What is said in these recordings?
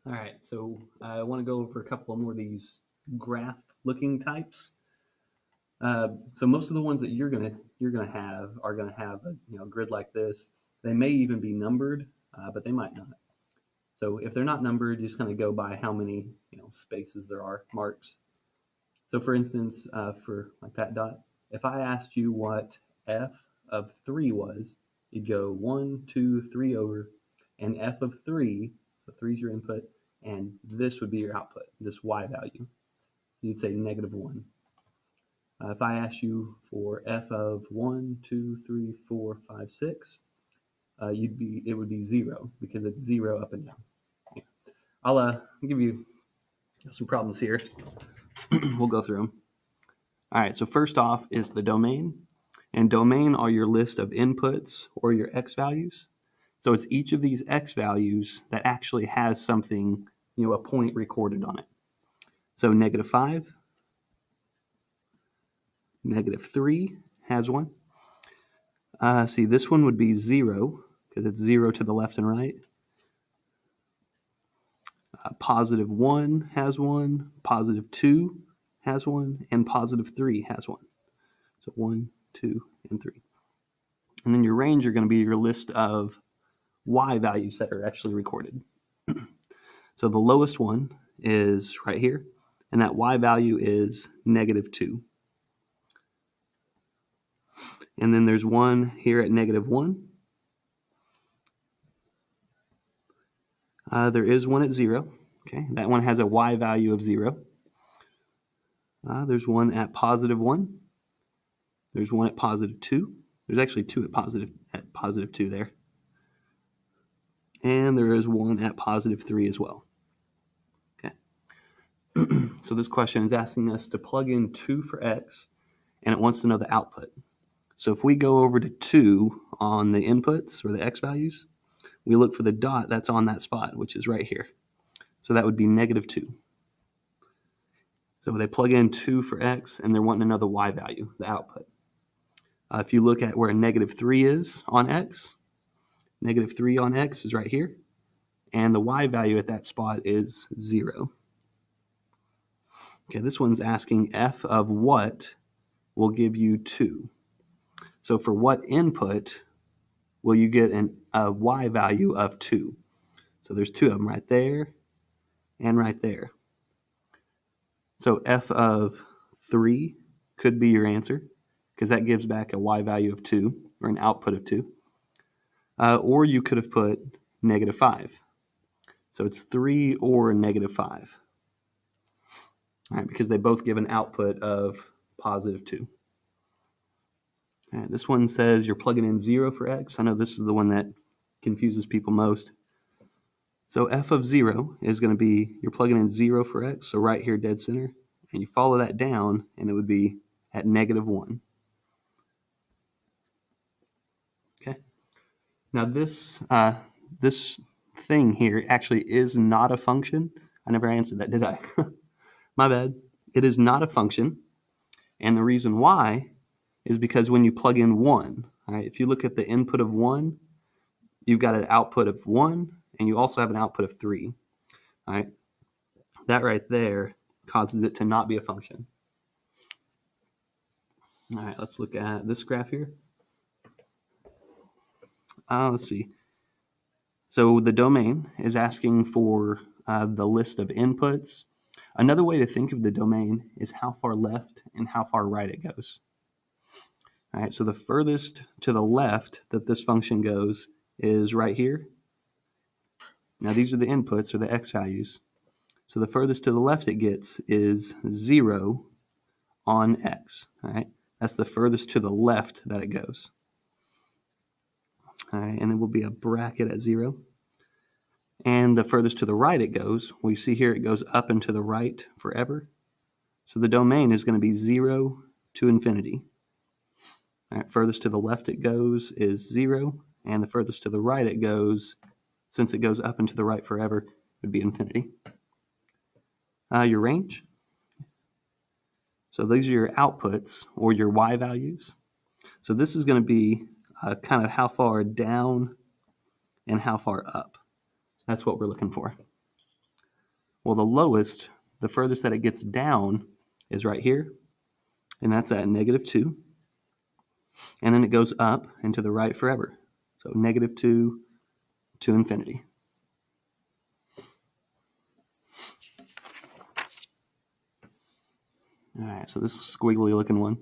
All right, so I want to go over a couple more of these graph-looking types. So most of the ones that you're gonna have are gonna have a grid like this. They may even be numbered, but they might not. So if they're not numbered, you're just gonna go by how many spaces there are, marks. So for instance, for like that dot, if I asked you what f of 3 was, you'd go 1, 2, 3 over, and f of 3, so 3 is your input, and this would be your output, this y value. You'd say negative 1. If I asked you for f of 1, 2, 3, 4, 5, 6, it would be 0 because it's 0 up and down. Yeah. I'll give you some problems here. We'll go through them. All right, so first off is the domain. And domain are your list of inputs or your x values. So it's each of these x values that actually has something, a point recorded on it. So -5, -3 has one. See, this one would be 0 because it's 0 to the left and right. +1 has one, +2 has one, and +3 has one. So 1, 2, and 3. And then your range are going to be your list of y values that are actually recorded. So the lowest one is right here, and that y value is -2. And then there's one here at -1. There is one at 0. Okay, that one has a y value of 0. There's one at +1. There's one at +2. There's actually two at +2 there. And there is one at +3 as well. Okay. So this question is asking us to plug in 2 for x, and it wants to know the output. So if we go over to 2 on the inputs or the x values, we look for the dot that's on that spot, which is right here. So that would be -2. So they plug in 2 for x, and they're wanting to know the y value, the output. If you look at where -3 is on x, -3 on x is right here, and the y value at that spot is 0. Okay, this one's asking f of what will give you 2. So for what input will you get a y value of 2? So there's two of them right there and right there. So f of 3 could be your answer because that gives back a y value of 2 or an output of 2. Or you could have put -5. So it's 3 or -5. All right, because they both give an output of +2. All right, this one says you're plugging in 0 for x. I know this is the one that confuses people most. So f of 0 is going to be, you're plugging in 0 for x, so right here dead center, and you follow that down, and it would be at -1. Okay. Now this thing here actually is not a function. I never answered that, did I? My bad. It is not a function, and the reason why is because when you plug in 1, all right, if you look at the input of 1, you've got an output of 1, and you also have an output of 3. All right, that right there causes it to not be a function. All right, let's look at this graph here. Let's see. So the domain is asking for the list of inputs. Another way to think of the domain is how far left and how far right it goes. All right, so the furthest to the left that this function goes is right here. Now these are the inputs or the x values. So the furthest to the left it gets is 0 on x. All right, that's the furthest to the left that it goes. All right, and it will be a bracket at 0. And the furthest to the right it goes, we see here it goes up and to the right forever. So the domain is going to be 0 to infinity. All right, furthest to the left it goes is 0, and the furthest to the right it goes, since it goes up and to the right forever, would be infinity. Your range. So these are your outputs or your y values. So this is going to be kind of how far down and how far up. That's what we're looking for. Well, the lowest, the furthest that it gets down is right here, and that's at -2. And then it goes up and to the right forever. So -2 to infinity. All right, so this squiggly looking one.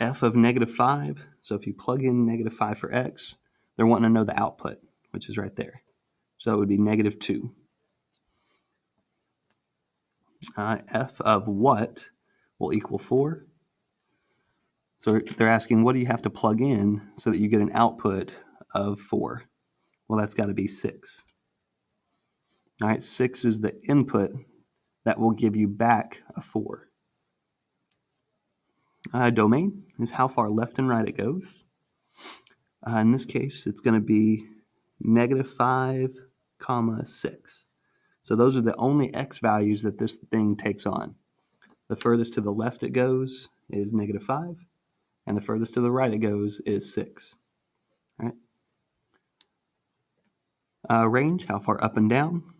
F of -5. So if you plug in -5 for x, they're wanting to know the output, which is right there. So it would be -2. F of what will equal 4. So they're asking, what do you have to plug in so that you get an output of 4? Well, that's got to be 6. All right, 6 is the input that will give you back a 4. Domain is how far left and right it goes. In this case, it's going to be -5, 6. So those are the only x values that this thing takes on. The furthest to the left it goes is -5, and the furthest to the right it goes is 6. All right. Range, how far up and down?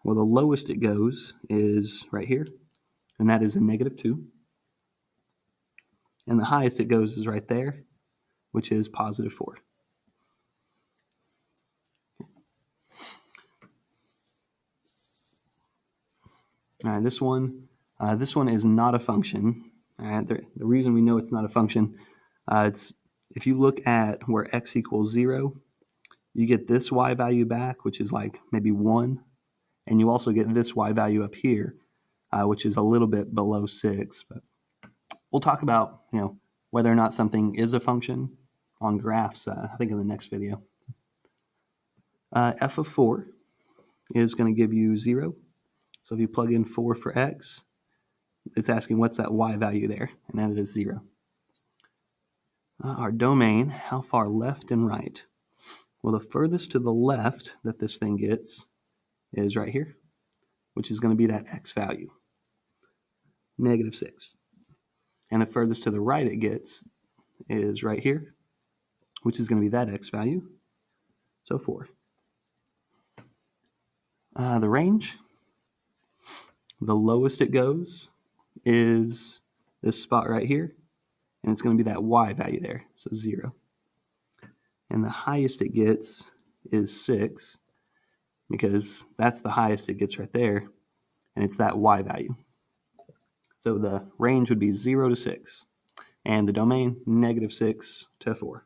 Well, the lowest it goes is right here, and that is a -2. And the highest it goes is right there, which is +4. All right, this one is not a function. All right, the reason we know it's not a function, it's if you look at where x equals 0, you get this y value back, which is like maybe 1, and you also get this y value up here, which is a little bit below 6. But we'll talk about whether or not something is a function on graphs, I think in the next video. F of 4 is going to give you 0. So if you plug in 4 for x, it's asking what's that y value there, and that is 0. Our domain, how far left and right? Well, the furthest to the left that this thing gets is right here, which is going to be that x value, -6. And the furthest to the right it gets is right here, which is going to be that x value, so 4. The range, the lowest it goes is this spot right here, and it's going to be that y value there, so 0. And the highest it gets is 6, because that's the highest it gets right there, and it's that y value. So the range would be 0 to 6, and the domain, -6 to 4.